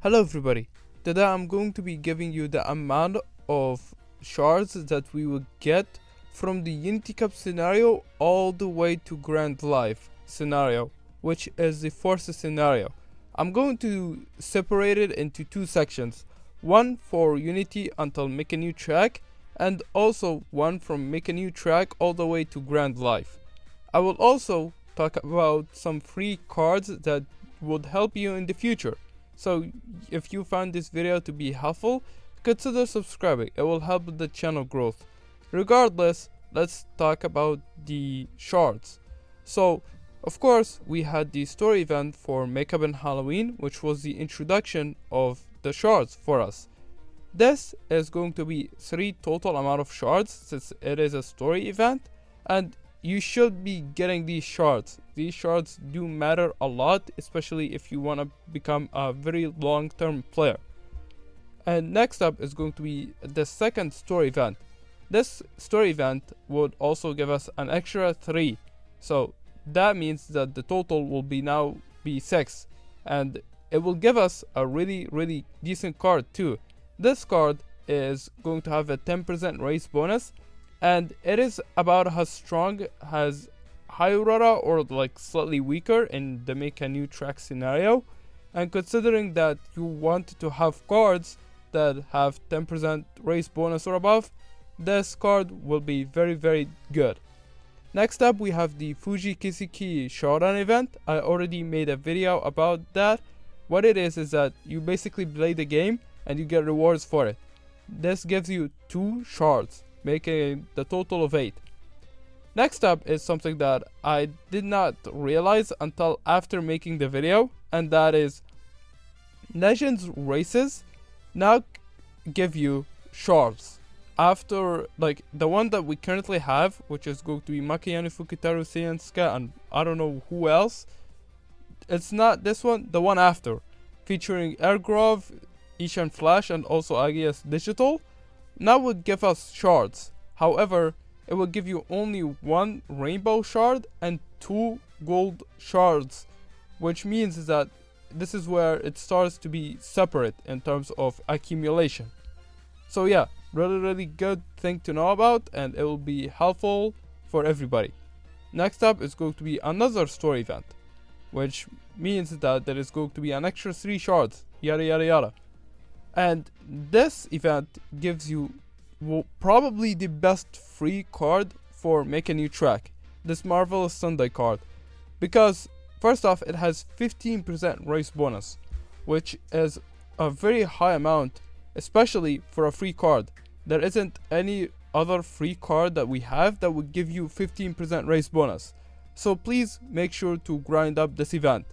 Hello everybody, today I'm going to be giving you the amount of shards that we will get from the Unity Cup scenario all the way to Grand Life scenario, which is the fourth scenario. I'm going to separate it into two sections, one for Unity until make a new track, and also one from make a new track all the way to Grand Life. I will also talk about some free cards that would help you in the future. So if you found this video to be helpful, consider subscribing. It will help the channel growth. Regardless, let's talk about the shards. So of course we had the story event for Makeup and Halloween, which was the introduction of the shards for us. This is going to be 3 total amount of shards since it is a story event, and you should be getting these shards. These shards do matter a lot, especially if you want to become a very long-term player. And next up is going to be the second story event. This story event would also give us an extra 3. So that means that the total will now be 6. And it will give us a really decent card too. This card is going to have a 10% race bonus, and it is about as strong as Hyurara or like slightly weaker in the make a new track scenario. And considering that you want to have cards that have 10% race bonus or above, this card will be very good. Next up we have the Fuji Kiseki Showdown event. I already made a video about that. What it is that you basically play the game and you get rewards for it. This gives you 2 shards, making the total of 8. Next up is something that I did not realize until after making the video, and that is Legends races now give you shards. After like the one that we currently have, which is going to be Makayane Fukutaru Seiyansuke and I don't know who else. It's not this one, the one after, featuring Airgrove, Ishan Flash and also Agias Digital, now would give us shards. However, it will give you only 1 rainbow shard and 2 gold shards, which means that this is where it starts to be separate in terms of accumulation. So yeah, really good thing to know about, and it will be helpful for everybody. Next up is going to be another story event, which means that there is going to be an extra 3 shards, yada. And this event gives you probably the best free card for make a new track, this Marvelous Sunday card, because first off it has 15% race bonus, which is a very high amount, especially for a free card. There isn't any other free card that we have that would give you 15% race bonus, so please make sure to grind up this event.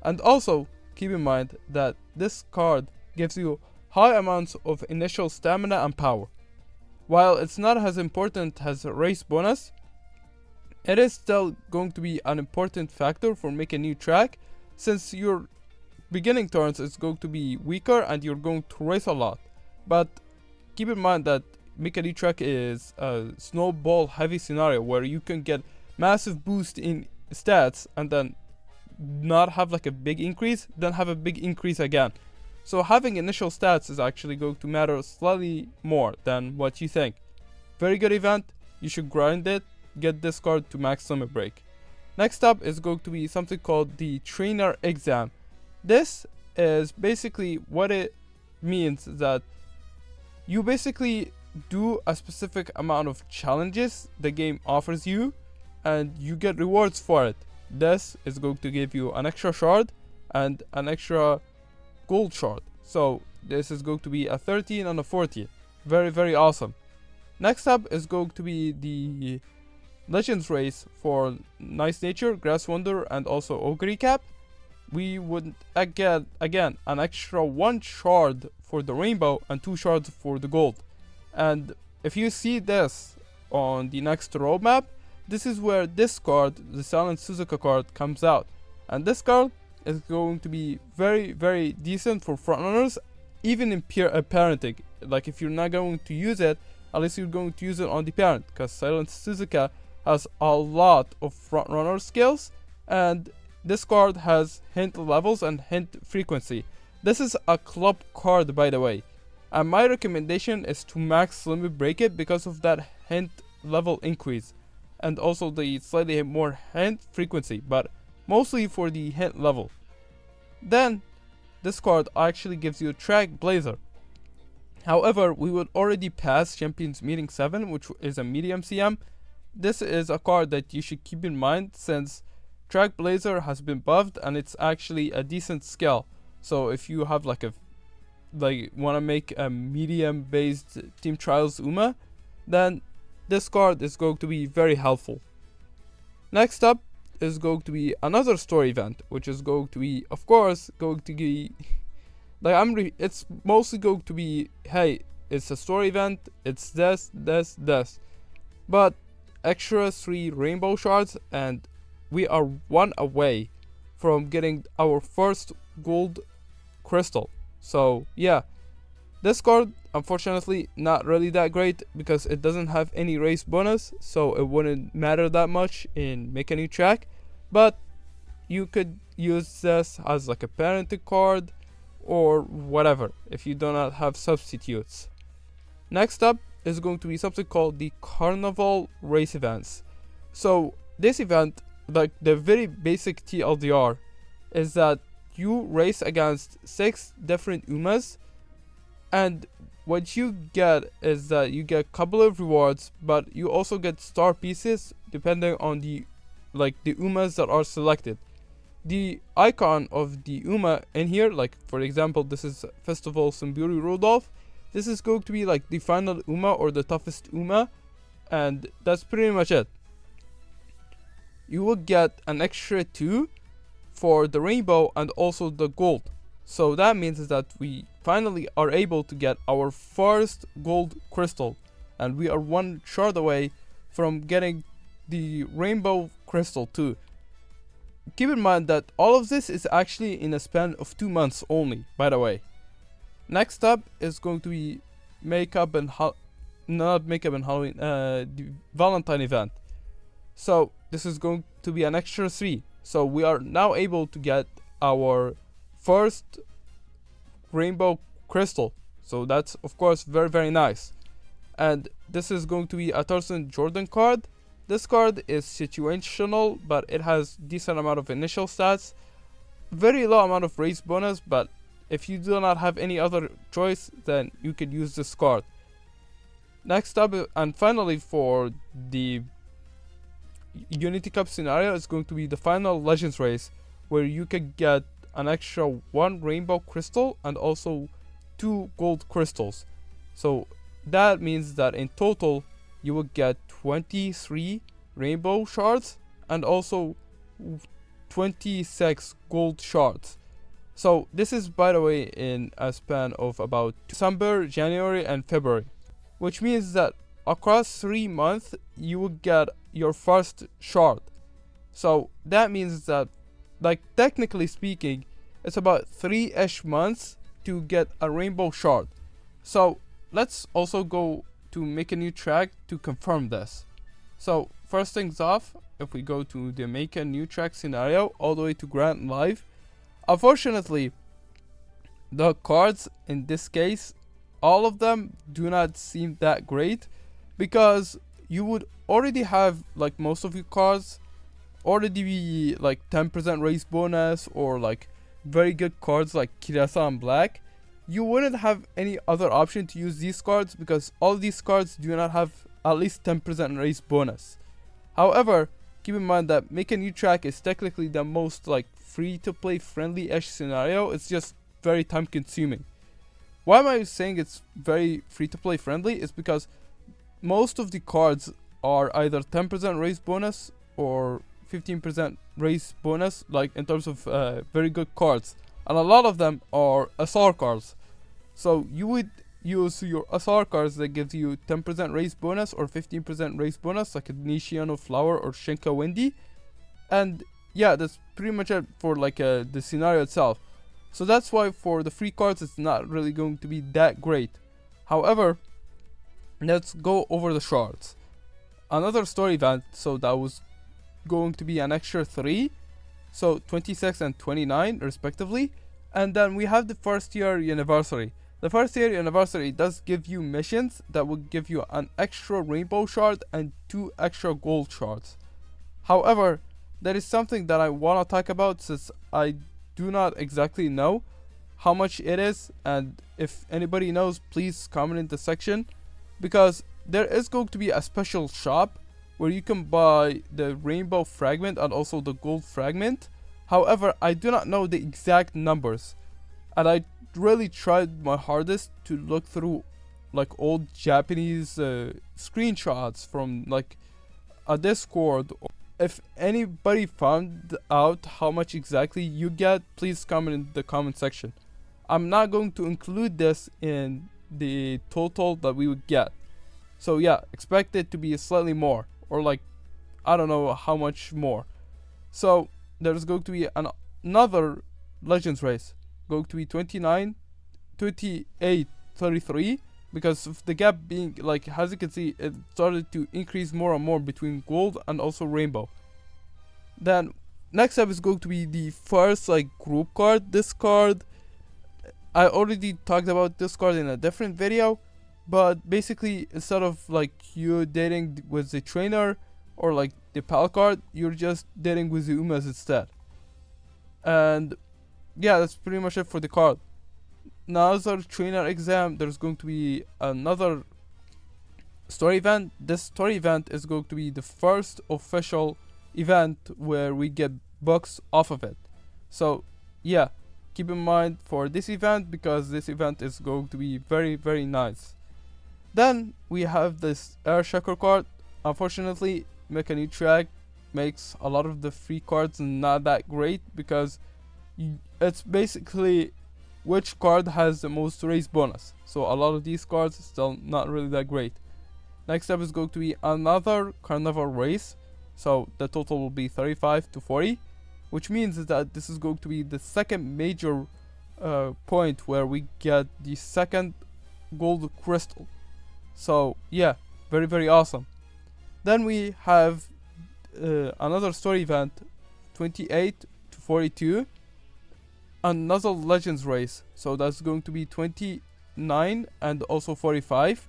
And also keep in mind that this card gives you high amounts of initial stamina and power. While it's not as important as a race bonus, it is still going to be an important factor for make a new track, since your beginning turns is going to be weaker and you're going to race a lot. But keep in mind that make a new track is a snowball heavy scenario where you can get massive boost in stats and then not have like a big increase, then have a big increase again. So having initial stats is actually going to matter slightly more than what you think. Very good event, you should grind it, get this card to max limit break. Next up is going to be something called the trainer exam. This is basically what it means, that you basically do a specific amount of challenges the game offers you and you get rewards for it. This is going to give you an extra shard and an extra gold shard. So this is going to be a 13 and a 14. Very awesome. Next up is going to be the Legends race for Nice Nature, Grass Wonder and also Ogre Cap. We would again an extra 1 shard for the rainbow and 2 shards for the gold. And if you see this on the next roadmap, this is where this card, the Silent Suzuka card, comes out. And this card is going to be very decent for frontrunners, even in parenting. Like if you're not going to use it, at least you're going to use it on the parent, because Silent Suzuka has a lot of frontrunner skills, and this card has hint levels and hint frequency. This is a club card, by the way, and my recommendation is to max limit break it because of that hint level increase, and also the slightly more hint frequency, but mostly for the hint level. Then, this card actually gives you a track blazer. However, we would already pass Champions Meeting 7, which is a medium CM. This is a card that you should keep in mind since Track Blazer has been buffed and it's actually a decent skill. So if you have want to make a medium based Team Trials Uma, then this card is going to be very helpful. Next up is going to be another story event, which is going to be, of course, going to be it's mostly going to be, hey, it's a story event, it's this, but extra 3 rainbow shards, and we are 1 away from getting our first gold crystal. So yeah, this card unfortunately not really that great because it doesn't have any race bonus, so it wouldn't matter that much in Make a New Track, but you could use this as like a parenting card or whatever if you do not have substitutes. Next up is going to be something called the Carnival race events. So this event, like the very basic TLDR, is that you race against 6 different Umas, and what you get is that you get a couple of rewards, but you also get star pieces depending on the Umas that are selected. The icon of the Uma in here, like for example, this is Festival Sumburi Rudolph. This is going to be like the final Uma or the toughest Uma, and that's pretty much it. You will get an extra 2 for the rainbow and also the gold. So that means that we finally are able to get our first gold crystal, and we are 1 shard away from getting the rainbow crystal too. Keep in mind that all of this is actually in a span of 2 months only, by the way. Next up is going to be the Valentine event. So this is going to be an extra 3. So we are now able to get our first rainbow crystal. So that's of course very, very nice. And this is going to be a Tarzan Jordan card. This card is situational, but it has decent amount of initial stats, very low amount of race bonus, but if you do not have any other choice, then you could use this card. Next up, and finally for the Unity Cup scenario, is going to be the final Legends race, where you can get an extra 1 rainbow crystal and also 2 gold crystals. So that means that in total you will get 23 rainbow shards and also 26 gold shards. So this is, by the way, in a span of about December, January and February, which means that across 3 months you will get your first shard. So that means that, like, technically speaking, it's about 3-ish months to get a rainbow shard. So let's also go to Make a New Track to confirm this. So first things off, if we go to the Make a New Track scenario all the way to Grand Live, unfortunately the cards in this case, all of them do not seem that great, because you would already have, like, most of your cards already be like 10% race bonus or like very good cards like Kirasa and Black. You wouldn't have any other option to use these cards because all these cards do not have at least 10% race bonus. However, keep in mind that Make a New Track is technically the most like free to play friendly-ish scenario. It's just very time consuming. Why am I saying it's very free to play friendly? It's because most of the cards are either 10% race bonus or 15% race bonus, like in terms of very good cards, and a lot of them are SR cards. So you would use your SR cards that gives you 10% race bonus or 15% race bonus, like a Nishiano Flower or Shinka Windy, and yeah, that's pretty much it for like the scenario itself. So that's why for the free cards it's not really going to be that great. However, let's go over the shards. Another story event, so that was going to be an extra 3, so 26 and 29 respectively, And then we have the first year anniversary. The first year anniversary does give you missions that will give you an extra rainbow shard and 2 extra gold shards. However, there is something that I want to talk about since I do not exactly know how much it is, and if anybody knows, please comment in the section, because there is going to be a special shop where you can buy the rainbow fragment and also the gold fragment. However, I do not know the exact numbers, and I really tried my hardest to look through like old Japanese screenshots from like a Discord. If anybody found out how much exactly you get, please comment in the comment section. I'm not going to include this in the total that we would get. So yeah, expect it to be slightly more, or like, I don't know how much more. So there's going to be another Legends race, going to be 29, 28, 33, because of the gap being, like, as you can see, it started to increase more and more between gold and also rainbow. Then next up is going to be the first like group card. This card, I already talked about this card in a different video, but basically instead of like you dating with the trainer or like the pal card, you're just dating with the Umas instead. And yeah, that's pretty much it for the card. Another trainer exam, there's going to be another story event. This story event is going to be the first official event where we get bucks off of it. So yeah, keep in mind for this event, because this event is going to be very, very nice. Then we have this air checker card. Unfortunately, Make a New Track makes a lot of the free cards not that great, because it's basically which card has the most race bonus. So a lot of these cards are still not really that great. Next up is going to be another Carnival race. So the total will be 35 to 40, which means that this is going to be the second major point where we get the second gold crystal. So yeah, very, very awesome. Then we have another story event, 28 to 42, another Legends race. So that's going to be 29 and also 45.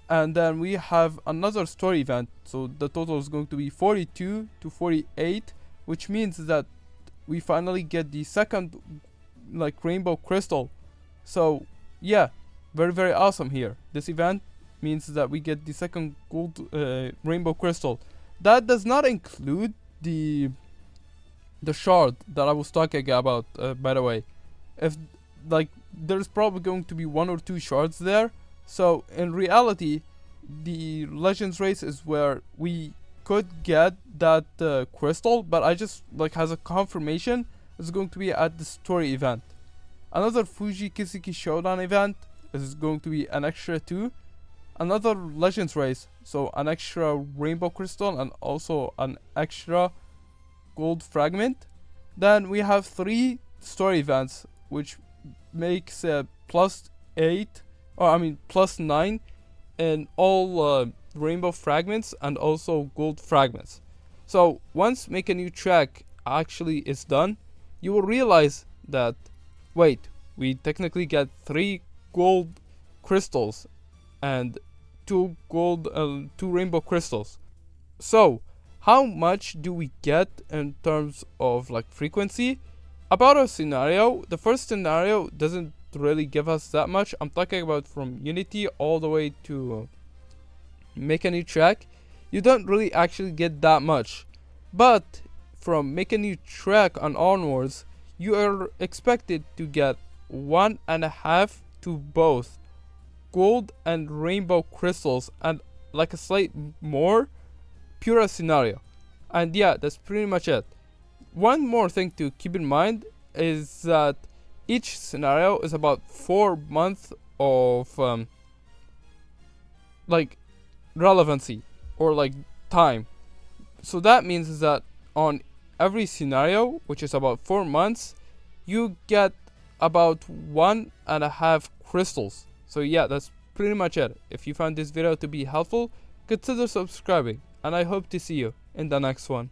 And then we have another story event, so the total is going to be 42 to 48, which means that we finally get the second like rainbow crystal. So yeah, very, very awesome here. This event means that we get the second gold rainbow crystal. That does not include the shard that I was talking about, by the way. If like there's probably going to be 1 or 2 shards there. So in reality, the Legends race is where we could get that crystal, but I just like has a confirmation it's going to be at the story event. Another Fuji Kiseki Showdown event is going to be an extra 2. Another Legends race, so an extra rainbow crystal and also an extra gold fragment. Then we have 3 story events, which makes +8, or I mean +9 in all rainbow fragments and also gold fragments. So once Make a New Track actually is done, you will realize that, wait, we technically get 3 gold crystals and 2 rainbow crystals. So how much do we get in terms of like frequency? About a scenario, the first scenario doesn't really give us that much. I'm talking about from Unity all the way to Make a New Track. You don't really actually get that much, but from Make a New Track and onwards, you are expected to get 1.5 to both gold and rainbow crystals, and like a slight more pure scenario. And yeah, that's pretty much it. One more thing to keep in mind is that each scenario is about 4 months of like relevancy or like time. So that means that on every scenario, which is about 4 months, you get about 1.5 crystals. So yeah, that's pretty much it. If you found this video to be helpful, consider subscribing, and I hope to see you in the next one.